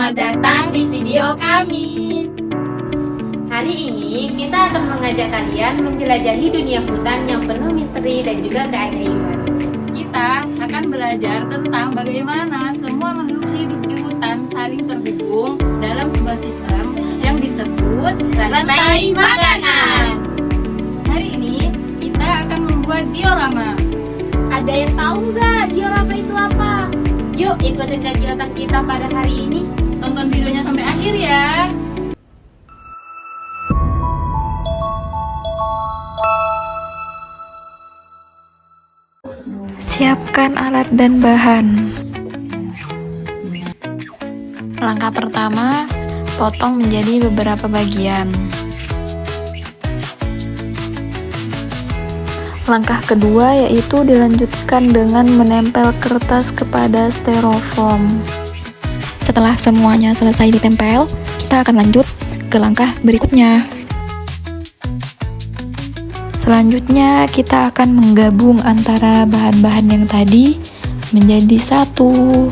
Selamat datang di video kami. Hari ini kita akan mengajak kalian menjelajahi dunia hutan yang penuh misteri dan juga keajaiban. Kita akan belajar tentang bagaimana semua makhluk hidup di hutan saling terhubung dalam sebuah sistem yang disebut rantai makanan. Hari ini kita akan membuat diorama. Ada yang tahu nggak diorama itu apa? Yuk ikutin kegiatan kita pada hari ini. Tonton videonya sampai akhir ya. Siapkan alat dan bahan. Langkah pertama, potong menjadi beberapa bagian. Langkah kedua yaitu dilanjutkan dengan menempel kertas kepada styrofoam. Setelah semuanya selesai ditempel, kita akan lanjut ke langkah berikutnya. Selanjutnya kita akan menggabung antara bahan-bahan yang tadi menjadi satu.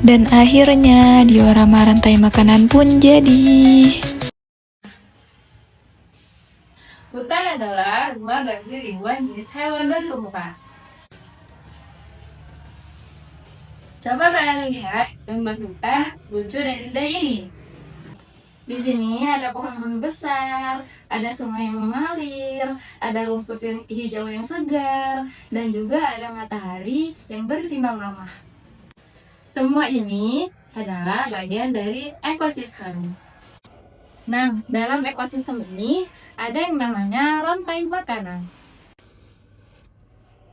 Dan akhirnya diorama rantai makanan pun jadi. Hutan adalah rumah bagi ribuan jenis hewan dan tumbuhan. Coba kalian lihat gambar hutan lucu dan indah ini. Di sini ada pohon besar, ada sungai yang mengalir, ada rumput yang hijau yang segar, dan juga ada matahari yang bersinar ramah. Semua ini adalah bagian dari ekosistem. Nah, dalam ekosistem ini ada yang namanya rantai makanan.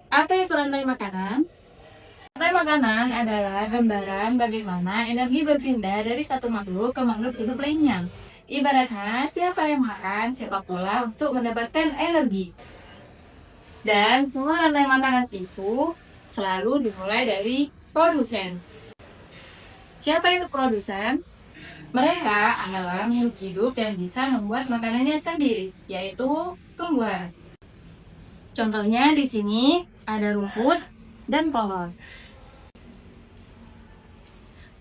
Apa itu rantai makanan? Rantai makanan adalah gambaran bagaimana energi berpindah dari satu makhluk ke makhluk hidup lainnya. Ibaratnya siapa yang makan, siapa pula untuk mendapatkan energi. Dan semua rantai makanan itu selalu dimulai dari produsen. Siapa itu produsen? Mereka adalah makhluk hidup yang bisa membuat makanannya sendiri, yaitu tumbuhan. Contohnya di sini ada rumput dan pohon.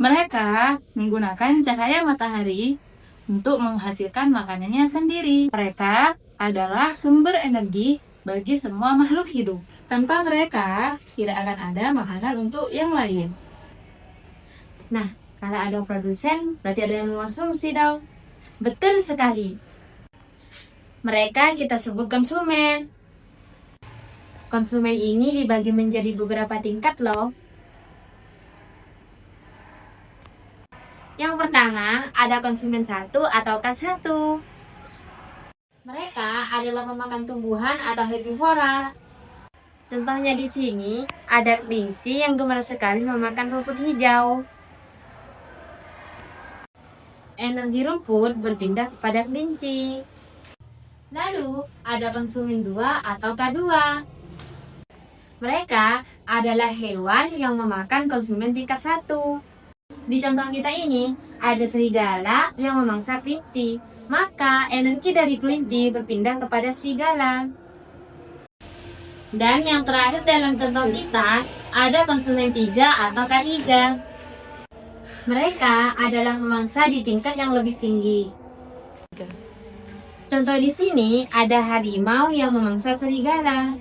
Mereka menggunakan cahaya matahari untuk menghasilkan makanannya sendiri. Mereka adalah sumber energi bagi semua makhluk hidup. Tanpa mereka, tidak akan ada makanan untuk yang lain. Nah, kalau ada produsen, berarti ada yang mengkonsumsi dong. Betul sekali. Mereka kita sebut konsumen. Konsumen ini dibagi menjadi beberapa tingkat loh. Yang pertama, ada konsumen 1 atau K1. Mereka adalah pemakan tumbuhan atau herbivora. Contohnya di sini, ada kelinci yang gemar sekali memakan rumput hijau. Energi rumput berpindah kepada kelinci. Lalu, ada konsumen 2 atau K2. Mereka adalah hewan yang memakan konsumen tingkat 1. Di contoh kita ini, ada serigala yang memangsa kelinci. Maka, energi dari kelinci berpindah kepada serigala. Dan yang terakhir dalam contoh kita, ada konsumen 3 atau K3. Mereka adalah memangsa di tingkat yang lebih tinggi. Contoh di sini ada harimau yang memangsa serigala.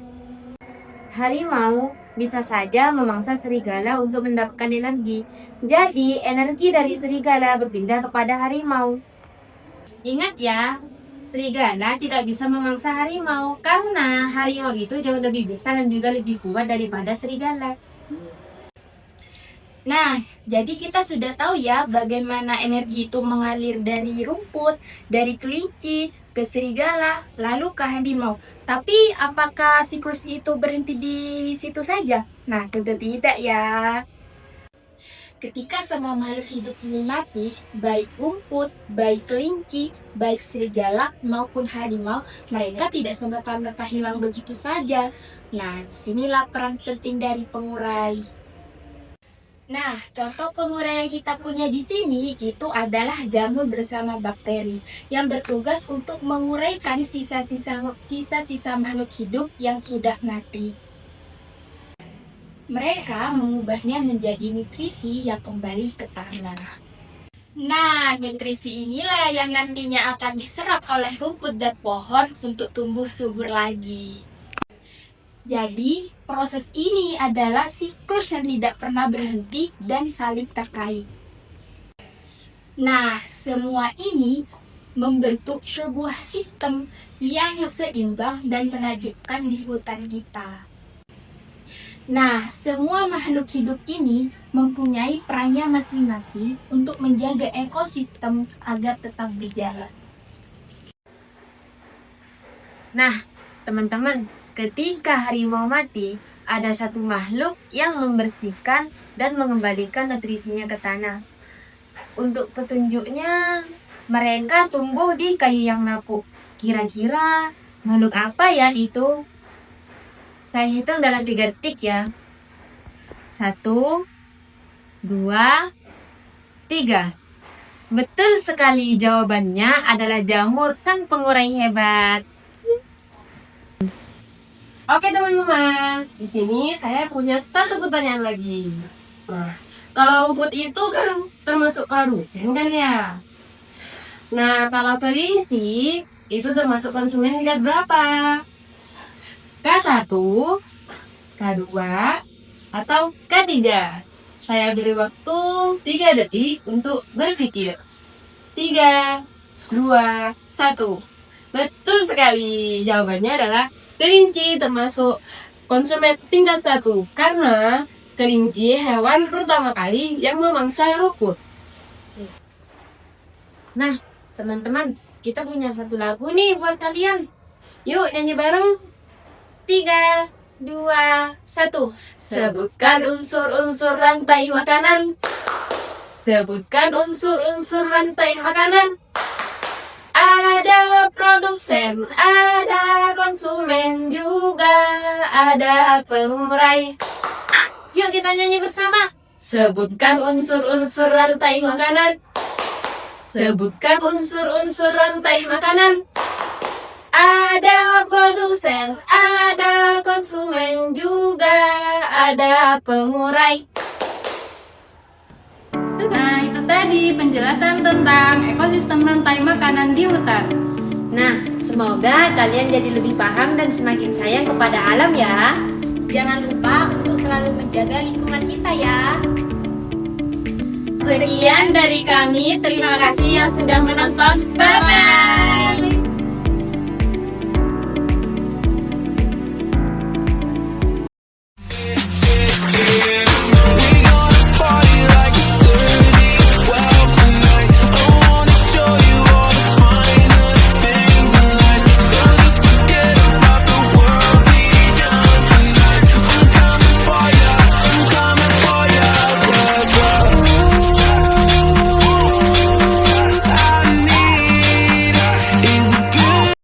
Harimau bisa saja memangsa serigala untuk mendapatkan energi. Jadi, energi dari serigala berpindah kepada harimau. Ingat ya, serigala tidak bisa memangsa harimau karena harimau itu jauh lebih besar dan juga lebih kuat daripada serigala. Nah, jadi kita sudah tahu ya bagaimana energi itu mengalir dari rumput, dari kelinci, ke serigala, lalu ke harimau. Tapi apakah siklus itu berhenti di situ saja? Nah, tentu tidak ya. Ketika semua makhluk hidup ini mati, baik rumput, baik kelinci, baik serigala maupun harimau, mereka tidak semata-mata hilang begitu saja. Nah, disinilah peran penting dari pengurai. Nah, contoh pengurai yang kita punya di sini itu adalah jamur bersama bakteri yang bertugas untuk menguraikan sisa-sisa makhluk hidup yang sudah mati. Mereka mengubahnya menjadi nutrisi yang kembali ke tanah. Nah, nutrisi inilah yang nantinya akan diserap oleh rumput dan pohon untuk tumbuh subur lagi. Jadi, proses ini adalah siklus yang tidak pernah berhenti dan saling terkait. Nah, semua ini membentuk sebuah sistem yang seimbang dan menakjubkan di hutan kita. Nah, semua makhluk hidup ini mempunyai perannya masing-masing untuk menjaga ekosistem agar tetap berjalan. Nah, teman-teman, ketika harimau mati, ada satu makhluk yang membersihkan dan mengembalikan nutrisinya ke tanah. Untuk petunjuknya, mereka tumbuh di kayu yang lapuk. Kira-kira makhluk apa ya itu? Saya hitung dalam 3 detik ya. 1, 2, 3. Betul sekali, jawabannya adalah jamur sang pengurai hebat. Oke teman-teman, di sini saya punya satu pertanyaan lagi. Nah, kalau rumput itu kan termasuk produsen kan ya? Nah, kalau kelinci itu termasuk konsumen tingkat berapa? K1, K2, atau K3? Saya beri waktu 3 detik untuk berpikir. 3, 2, 1. Betul sekali. Jawabannya adalah kelinci termasuk konsumen tingkat 1. Karena kelinci hewan pertama kali yang memangsa rumput. Nah, teman-teman, kita punya satu lagu nih buat kalian. Yuk nyanyi bareng. 3, 2, 1. Sebutkan unsur-unsur rantai makanan. Sebutkan unsur-unsur rantai makanan. Ada produsen, ada konsumen, juga ada pengurai. Yuk kita nyanyi bersama. Sebutkan unsur-unsur rantai makanan. Sebutkan unsur-unsur rantai makanan. Ada produsen, ada konsumen, juga ada pengurai. Nah, itu tadi penjelasan tentang ekosistem rantai makanan di hutan. Nah, semoga kalian jadi lebih paham dan semakin sayang kepada alam ya. Jangan lupa untuk selalu menjaga lingkungan kita ya. Sekian dari kami, terima kasih yang sudah menonton. Bye-bye.